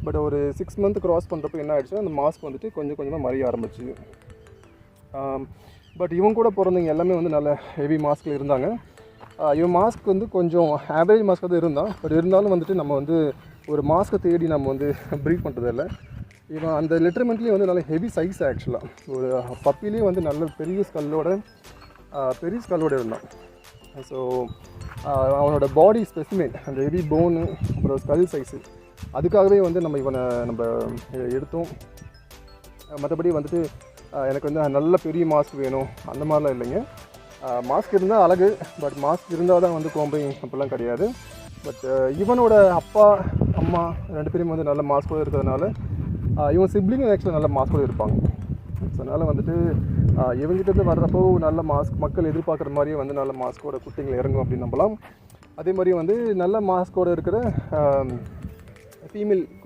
But ஒரு 6 month cross பண்ணுறப்போ என்ன ஆகிடுச்சுன்னா அந்த மாஸ்க் வந்துட்டு கொஞ்சம் கொஞ்சமாக மறைய ஆரம்பிச்சு. பட் இவங்க கூட பிறந்தவங்க எல்லாமே வந்து நல்ல ஹெவி மாஸ்கில் இருந்தாங்க. இவன் மாஸ்க் வந்து கொஞ்சம் ஆவரேஜ் மாஸ்க்காக தான் இருந்தான். பட் இருந்தாலும் வந்துட்டு நம்ம வந்து ஒரு மாஸ்க்கை தேடி நம்ம வந்து ப்ரீட் பண்ணுறதில்ல. இவன் அந்த லிட்டர்மெண்ட்லேயே வந்து நல்ல ஹெவி சைஸ் ஆக்சுவலாக. ஒரு பப்பிலே வந்து நல்ல பெரிய ஸ்கல்லோட இருந்தான். ஸோ அவனோட பாடி ஸ்பெசிமென், அந்த ஹெவி போனு, அப்புறம் ஸ்கல் சைஸு, அதுக்காகவே வந்து இவனை எடுத்தோம். மற்றபடி வந்துட்டு எனக்கு வந்து நல்ல பெரிய மாஸ்க் வேணும் அந்த மாதிரிலாம் இல்லைங்க. மாஸ்க் இருந்தால் அழகு, பட் மாஸ்க் இருந்தால் தான் வந்து கோம்பை அப்படிலாம் கிடையாது. பட் இவனோட அப்பா அம்மா 2 பேரும் வந்து நல்ல மாஸ்கோடு இருக்கிறதுனால இவன் சிப்ளிங்கும் ஆக்சுவலாக நல்ல மாஸ்கோடு இருப்பாங்க. ஸோ அதனால் வந்துட்டு இவங்ககிட்டருந்து வர்றப்போ நல்ல மாஸ்க் மக்கள் எதிர்பார்க்குற மாதிரியே வந்து நல்ல மாஸ்கோட குட்டிகள் இறங்கும் அப்படின்னு நம்பலாம். அதே மாதிரி வந்து நல்ல மாஸ்கோடு இருக்கிற ஃபீமேல்